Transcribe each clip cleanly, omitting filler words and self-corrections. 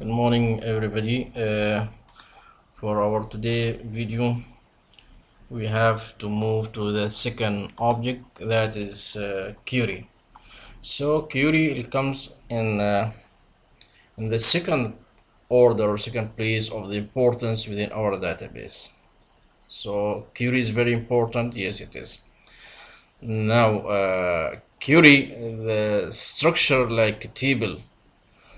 Good morning, everybody. For our today video, we have to move to the second object, that is query. So query, it comes in the second order or second place of the importance within our database. So query is very important. Yes, it is. Now query, the structure like a table.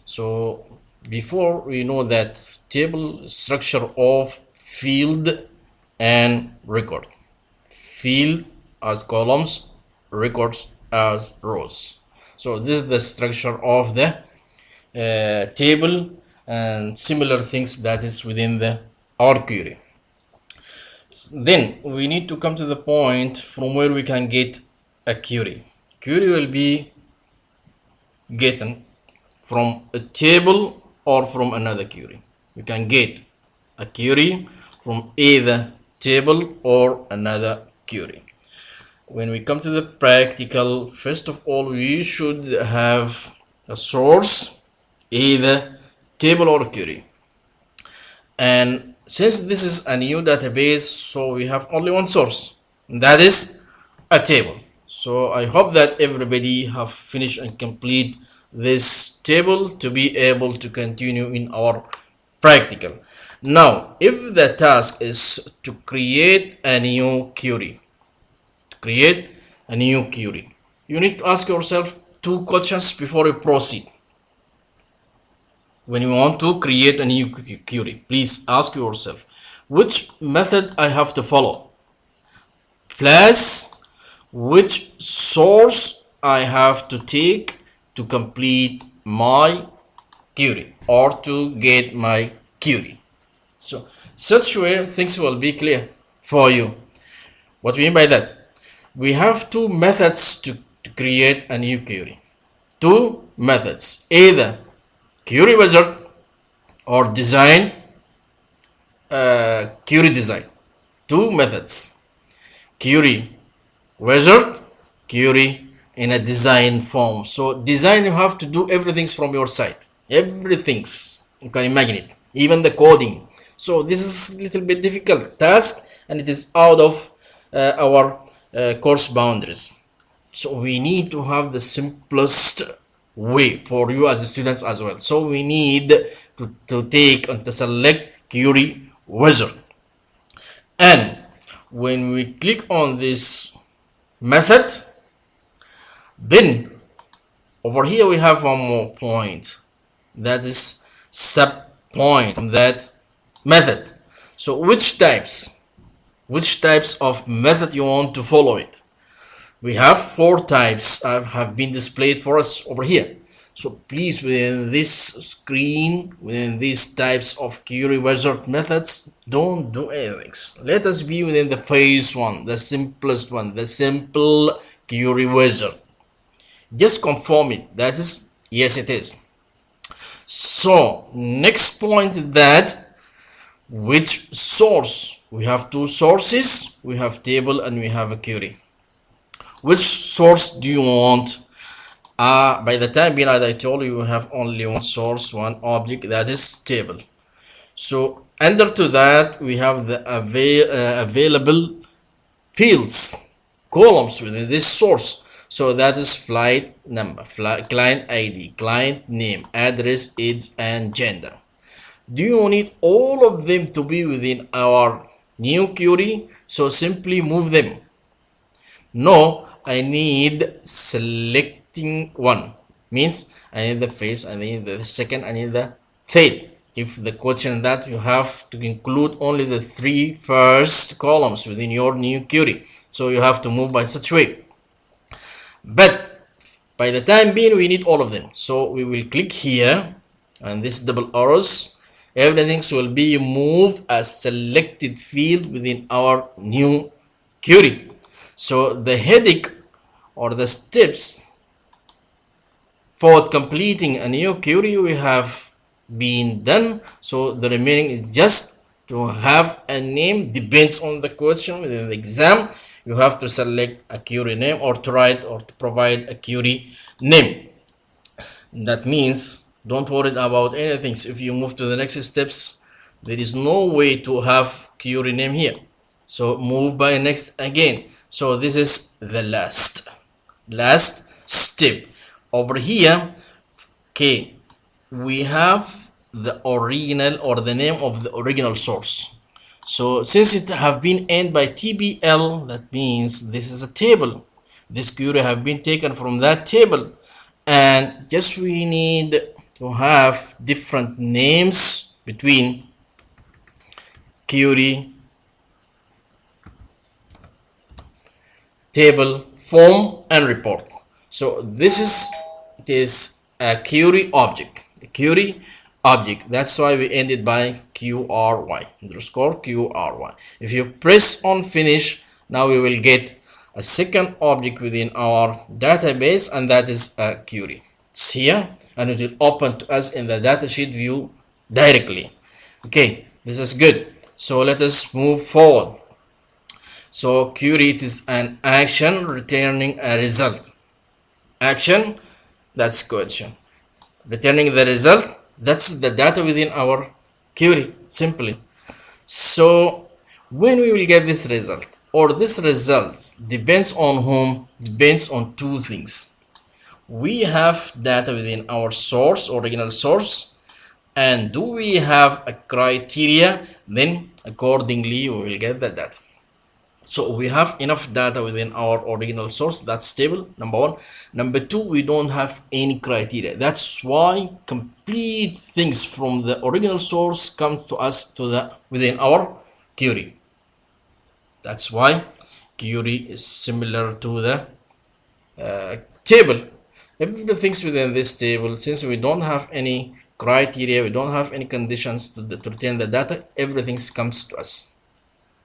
So before, we know that table structure of field and record. Field as columns, records as rows. So this is the structure of the table and similar things that is within the our query. Then we need to come to the point from where we can get a query. Query will be getting from a table or from another query. You can get a query from either table or another query. When we come to the practical, first of all, we should have a source, either table or query. And since this is a new database, so we have only one source, and that is a table. So I hope that everybody have finished and complete this table to be able to continue in our practical. Now, if the task is to create a new query, you need to ask yourself two questions before you proceed. When you want to create a new query, please ask yourself, which method I have to follow, plus which source I have to take to complete my query or to get my query. So such way things will be clear for you. What we mean by that, we have two methods to create a new query. Two methods, either query wizard or design query design. Two methods, query wizard, query in a design form. So design, you have to do everything from your side, everything, you can imagine it, even the coding. So this is a little bit difficult task, and it is out of our course boundaries. So we need to have the simplest way for you as students as well. So we need to take and to select query wizard, and when we click on this method, then over here we have one more point, that is sub point from that method. So which types of method you want to follow it? We have four types have been displayed for us over here. So please, within this screen, within these types of query wizard methods, don't do anything. Let us be within the phase one, the simplest one, the simple query wizard. Just confirm it. That is, yes, it is. So next point, that which source? We have two sources, we have table and we have a query. Which source do you want? By the time being, as I told you, we have only one source, one object, that is table. So under to that, we have the available fields, columns within this source. So that is flight number, client ID, client name, address, age, and gender. Do you need all of them to be within our new query? So simply move them. No, I need selecting one, means I need the first, I need the second, I need the third. If the question that you have to include only the three first columns within your new query, so you have to move by such way. But by the time being, we need all of them. So we will click here, and this double arrows, everything will be moved as selected field within our new query. So the headache or the steps for completing a new query we have been done. So the remaining is just to have a name, depends on the question within the exam. You have to select a query name or to write or to provide a query name. That means Don't worry about anything. So if you move to the next steps, there is no way to have query name here. So move by next again. So this is the last step. Over here, okay, we have the original or the name of the original source. So since it have been ended by TBL, that means this is a table. This query have been taken from that table, and just we need to have different names between query, table, form, and report. So this is, it is a query object. The query object. That's why we ended by QRY underscore QRY. If you press on finish, now we will get a second object within our database, and that is a query. It's here, and it will open to us in the datasheet view directly. Okay, this is good. So let us move forward. So query, it is an action returning a result. Action, that's question. Returning the result, that's the data within our query, simply. So when we will get this result, or this result depends on whom? Depends on two things. We have data within our source, original source, and do we have a criteria? Then accordingly we will get the data. So we have enough data within our original source, that's stable, number one. Number two, we don't have any criteria. That's why complete things from the original source come to us to the within our query. That's why query is similar to the table. Everything within this table, since we don't have any criteria, we don't have any conditions to return the data, everything comes to us.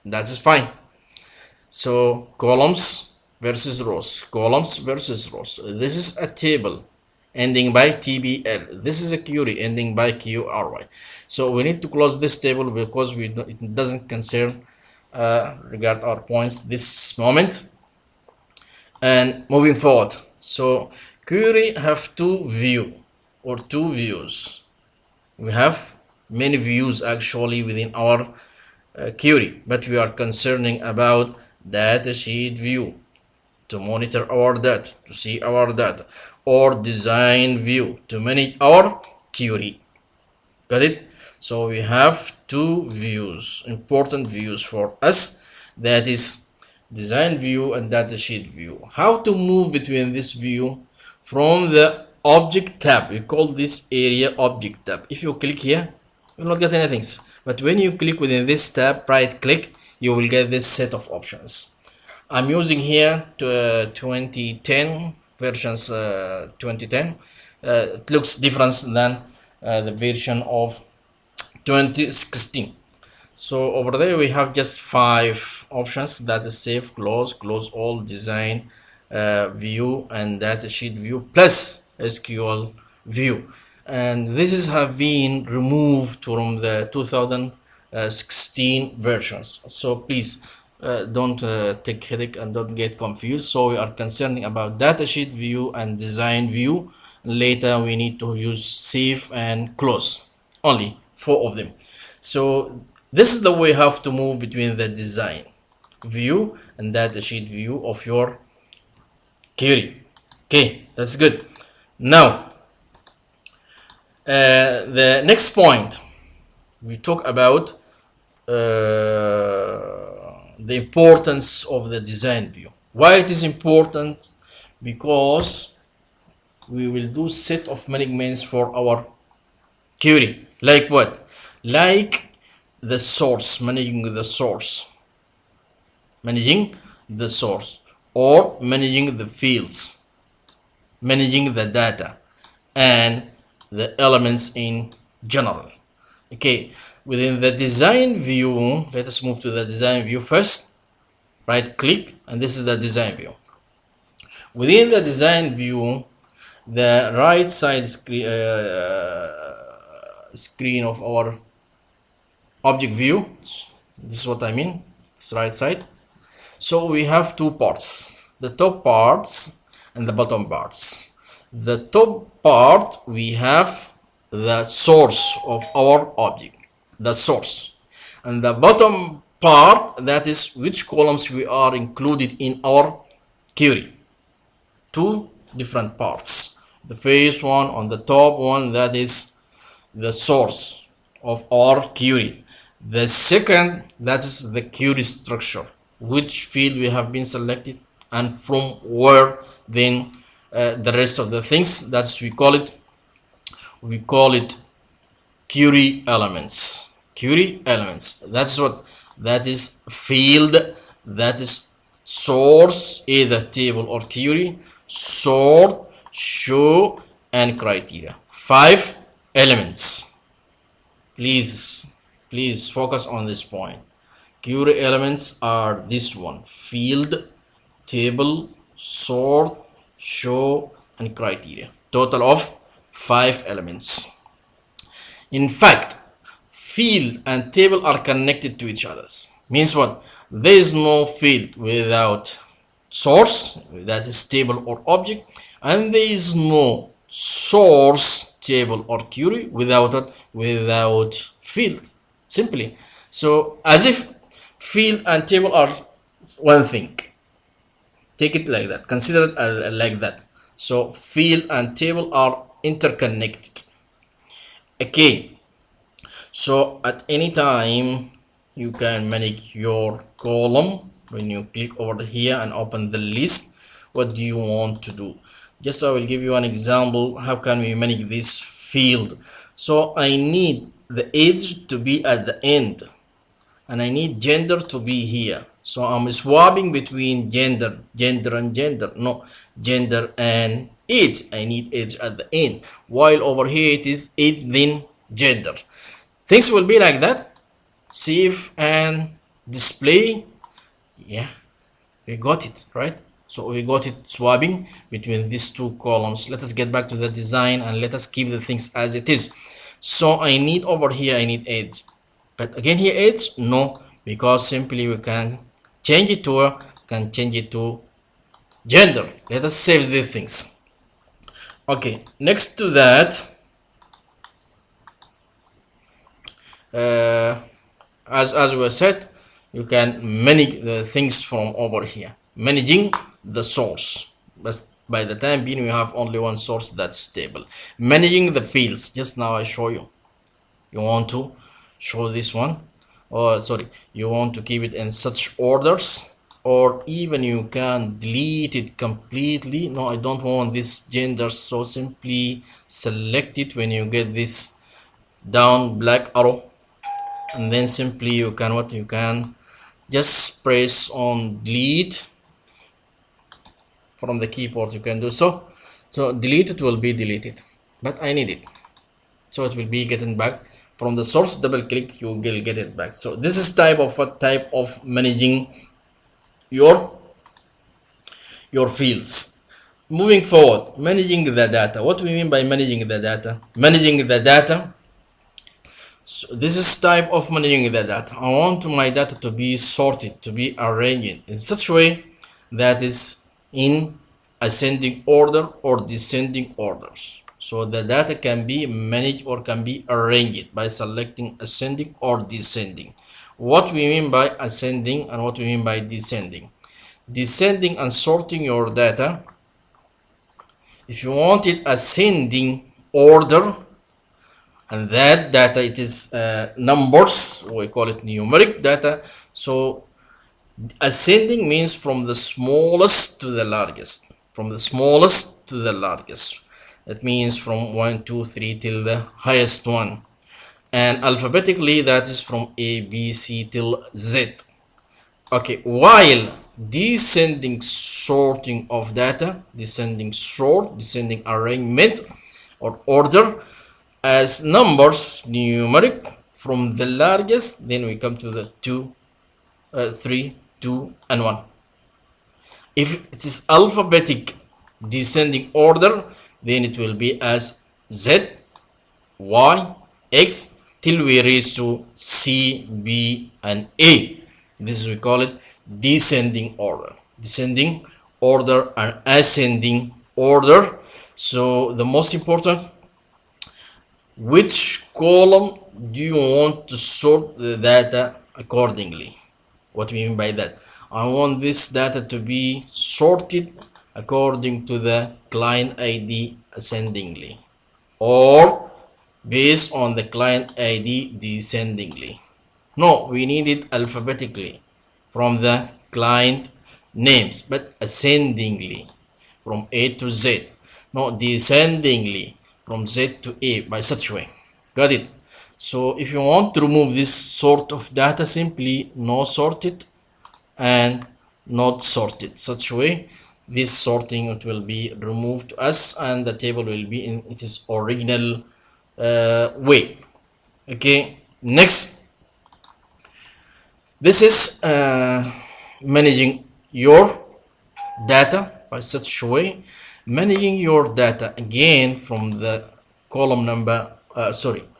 That is fine. So columns versus rows, columns versus rows. This is a table ending by TBL. This is a query ending by QRY. So we need to close this table because it doesn't concern regard our points this moment. And moving forward, so query have two views. We have many views actually within our query, but we are concerning about datasheet view to monitor our data, to see our data, or design view to manage our query. Got it? So we have two views, important views for us, that is design view and datasheet view. How to move between this view from the object tab? We call this area object tab. If you click here, you will not get anything, but when you click within this tab, right click, you will get this set of options. I'm using here to 2010 versions, 2010. It looks different than the version of 2016. So over there we have just 5 options, that is save, close all, design view, and datasheet view plus SQL view. And this have been removed from the 2016 versions. So please don't take headache and don't get confused. So we are concerning about datasheet view and design view. Later we need to use save and close, only 4 of them. So this is the way you have to move between the design view and datasheet view of your query. Okay, that's good. Now the next point, we talk about the importance of the design view. Why it is important? Because we will do set of managements for our query. Like what? Like the source, managing the source, or managing the fields, managing the data, and the elements in general. Okay, within the design view, let us move to the design view first. Right click, and this is the design view. Within the design view, the right side screen of our object view, this is what I mean, it's right side. So we have 2 parts, the top parts and the bottom parts. The top part, we have the source of our object, the source. And the bottom part, that is which columns we are included in our query. Two different parts. The first one on the top one, that is the source of our query. The second, that is the query structure, which field we have been selected and from where then the rest of the things, that's we call it query elements. Query elements, that's what, that is field, that is source, either table or query, sort, show, and criteria. 5 elements. Please focus on this point. Query elements are this one: field, table, sort, show, and criteria. Total of 5 elements. In fact, field and table are connected to each other. Means what? There is no field without source, that is table or object, and there is no source, table or query without field. Simply. So as if field and table are one thing. Take it like that. Consider it like that. So field and table are interconnected. Okay. So at any time you can manage your column when you click over here and open the list. What do you want to do? Just I will give you an example. How can we manage this field? So I need the age to be at the end, and I need gender to be here. So I'm swapping between gender and gender. No, gender and age. I need age at the end, while over here it is age then gender. Things will be like that. Save and display. Yeah, we got it, right? So we got it swapping between these two columns. Let us get back to the design and let us keep the things as it is. So I need over here, I need age, but again here age, no, because simply we can change it to gender. Let us save these things. Okay, next to that, as we said, you can manage the things from over here, managing the source. But by the time being, we have only one source, that's stable. Managing the fields, just now I show you. You want to show this one, or sorry, you want to keep it in such orders, or even you can delete it completely. No, I don't want this gender, so simply select it when you get this down black arrow, and then simply you can just press on delete from the keyboard. You can do so. So delete it will be deleted, but I need it, so it will be getting back from the source. Double click, you will get it back. So this is type of managing your fields. Moving forward, managing the data. What do we mean by managing the data? Managing the data, so this is type of managing the data. I want my data to be sorted, to be arranged in such a way that is in ascending order or descending orders. So the data can be managed or can be arranged by selecting ascending or descending. What we mean by ascending and what we mean by descending. Descending and sorting your data. If you want it ascending order, and that data it is numbers, we call it numeric data. So ascending means from the smallest to the largest, from the smallest to the largest. That means from 1 2 3 till the highest one, and alphabetically that is from A B C till Z. Okay, while descending sorting of data, descending sort, descending arrangement or order, as numbers numeric from the largest, then we come to the 2 3 2 and 1. If it is alphabetic descending order, then it will be as Z, Y, X till we reach to C, B and A. This is, we call it descending order. Descending order and ascending order. So the most important, which column do you want to sort the data accordingly? What do we mean by that? I want this data to be sorted according to the client ID ascendingly, or based on the client ID descendingly. No, we need it alphabetically from the client names, but ascendingly from A to Z, not descendingly from Z to A, by such way. Got it? So if you want to remove this sort of data, simply no sorted and not sorted. Such way, this sorting it will be removed to us, and the table will be in its original way. Okay, next, this is managing your data by such way. Managing your data again from the column number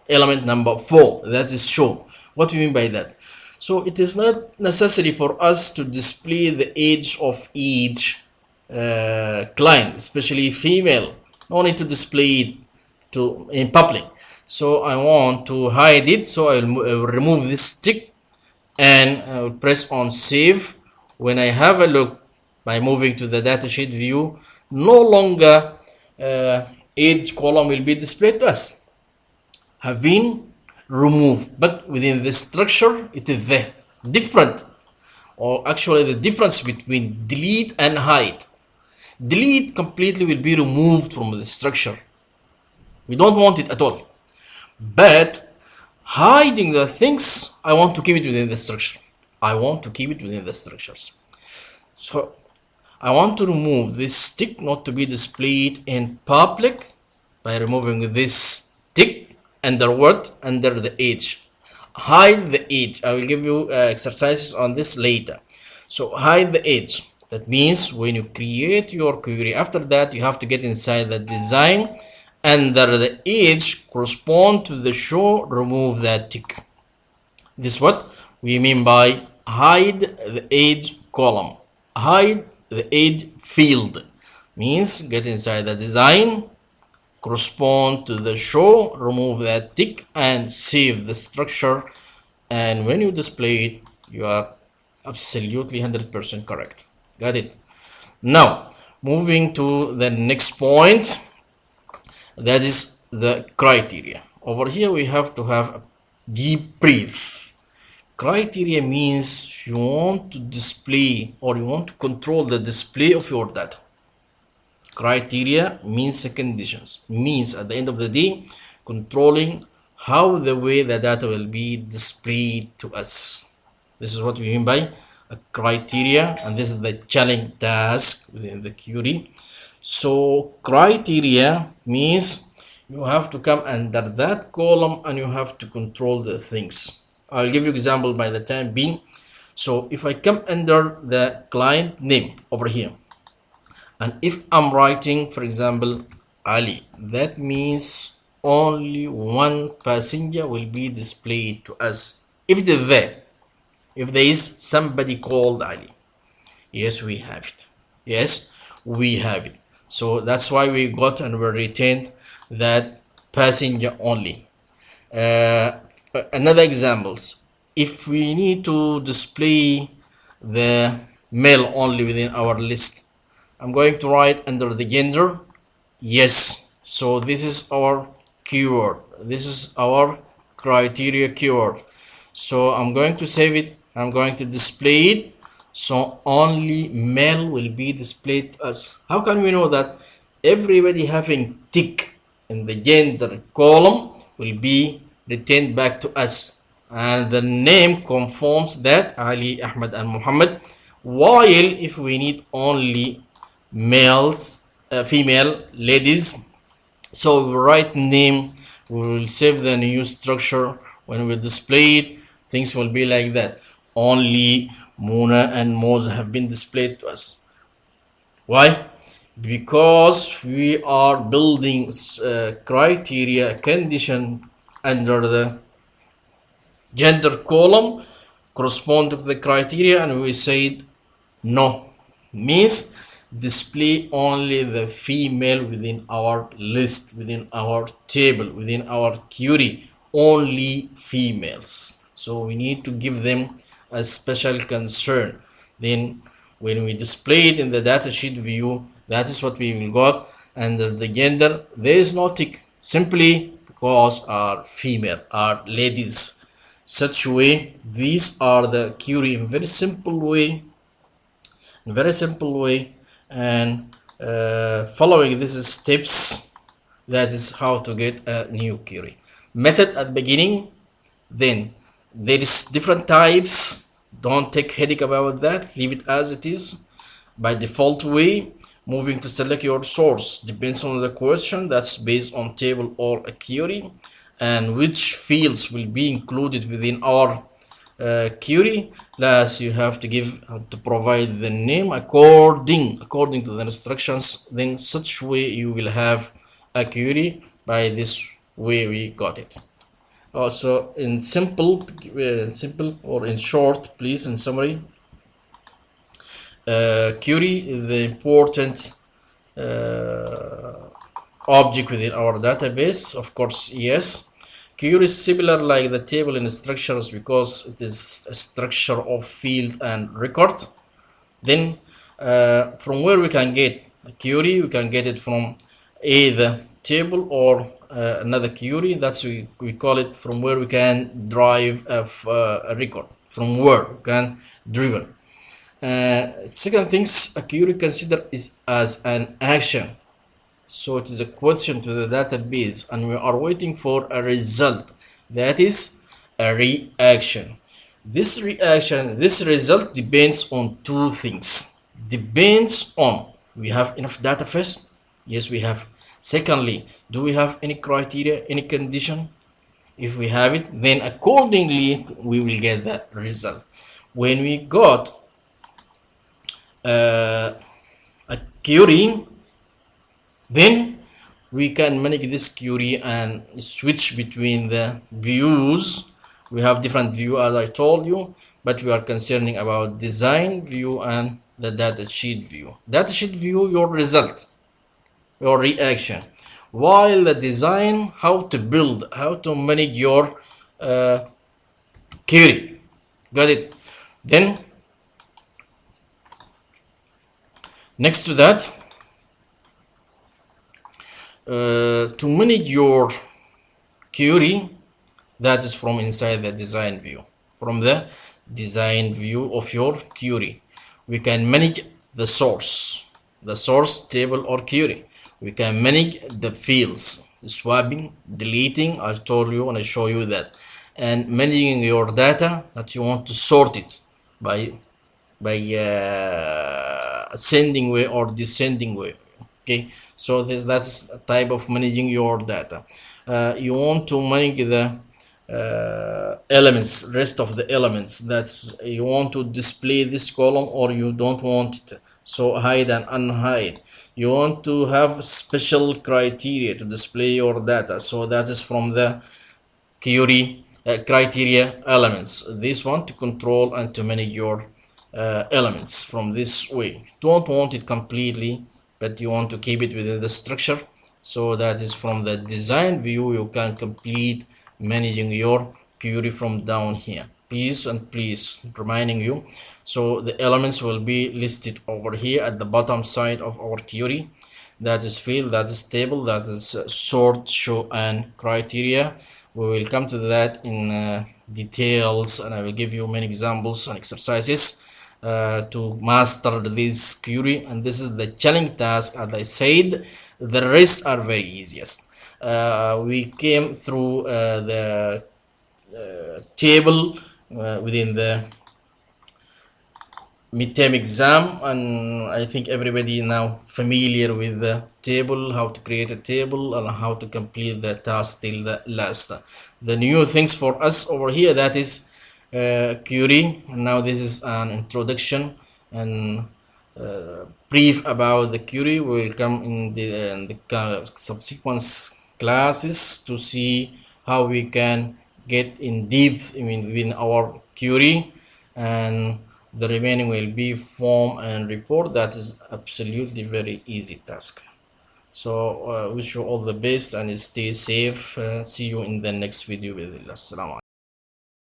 element number 4, that is show. What do you mean by that? So it is not necessary for us to display the age of each client, especially female. No need to display it in public. So I want to hide it, so I will remove this tick and I will press on save. When I have a look by moving to the datasheet view, no longer age column will be displayed to us, have been removed, but within the structure it is there. Different, or actually the difference between delete and hide. Delete completely will be removed from the structure, we don't want it at all. But hiding the things, I want to keep it within the structure. I want to keep it within the structures. So I want to remove this tick not to be displayed in public by removing this tick under what? Under the age. Hide the age. I will give you exercises on this later. So hide the age. That means when you create your query, after that you have to get inside the design, under the age correspond to the show, remove that tick. This is what we mean by hide the age column. Hide the age field means get inside the design, correspond to the show, remove that tick and save the structure, and when you display it you are absolutely 100% correct. Got it? Now moving to the next point, that is the criteria. Over here we have to have a deep brief. Criteria means you want to display or you want to control the display of your data. Criteria means conditions, means at the end of the day controlling how the way the data will be displayed to us. This is what we mean by a criteria, and this is the challenge task within the query. So criteria means you have to come under that column and you have to control the things. I'll give you example by the time being. So if I come under the client name over here, and if I'm writing, for example, Ali, that means only one passenger will be displayed to us. If it is there, if there is somebody called Ali, yes, we have it. Yes, we have it. So that's why we got and we retained that passenger only. Another examples, if we need to display the male only within our list, I'm going to write under the gender, yes. So this is our keyword, this is our criteria keyword. So I'm going to save it, I'm going to display it, so only male will be displayed to us. How can we know that? Everybody having tick in the gender column will be retained back to us, and the name confirms that Ali, Ahmed and Muhammad. While if we need only males, female, ladies, so we write name, we will save the new structure. When we display it, things will be like that. Only Muna and Moz have been displayed to us. Why? Because we are building criteria condition under the gender column correspond to the criteria, and we said no, means display only the female within our list, within our table, within our query, only females. So we need to give them a special concern. Then when we display it in the datasheet view, that is what we will got. Under the gender, there is no tick, simply because are female, are ladies. Such way, these are the query in very simple way, and following these steps, that is how to get a new query. Method at beginning, then there is different types. Don't take headache about that, leave it as it is. By default way, moving to select your source depends on the question, that's based on table or a query, and which fields will be included within our query. Last, you have to give to provide the name according to the instructions. Then such way you will have a query. By this way we got it. Also in simple or in short, please, in summary, query is the important object within our database. Of course, yes, query is similar like the table in structures because it is a structure of field and record. Then from where we can get a query, we can get it from either table or another query. That's we call it from where we can drive a record, from where we can driven. Second things, a query consider is as an action. So it is a question to the database and we are waiting for a result, that is a reaction. This result depends on two things. Depends on, we have enough data first? Yes, we have. Secondly, do we have any criteria, any condition? If we have it, then accordingly we will get that result. When we got a query, then we can manage this query and switch between the views. We have different view as I told you, but we are concerning about design view and the datasheet view. Datasheet view, your result, your reaction, while the design, how to build, how to manage your query. Got it? Then next to that, to manage your query, that is from inside the design view. From the design view of your query, we can manage the source table or query. We can manage the fields, swapping, deleting, I told you and I show you that, and managing your data that you want to sort it by ascending way or descending way. Okay, so that's a type of managing your data. You want to manage the elements, rest of the elements, that's you want to display this column or you don't want it, so hide and unhide. You want to have special criteria to display your data, so that is from the query criteria elements. This one to control and to manage your elements from this way. Don't want it completely, but you want to keep it within the structure, so that is from the design view. You can complete managing your query from down here. Please reminding you, so the elements will be listed over here at the bottom side of our query. That is field, that is table, that is sort, show and criteria. We will come to that in details, and I will give you many examples and exercises to master this query. And this is the challenging task. As I said, the rest are very easiest. We came through the table within the midterm exam, and I think everybody now familiar with the table, how to create a table and how to complete the task till the last. The new things for us over here, that is query. Now this is an introduction and brief about the query. We will come in the subsequent classes to see how we can get in depth within our query, and The remaining will be form and report. That is absolutely very easy task. So wish you all the best and stay safe. See you in the next video. Assalamu alaikum.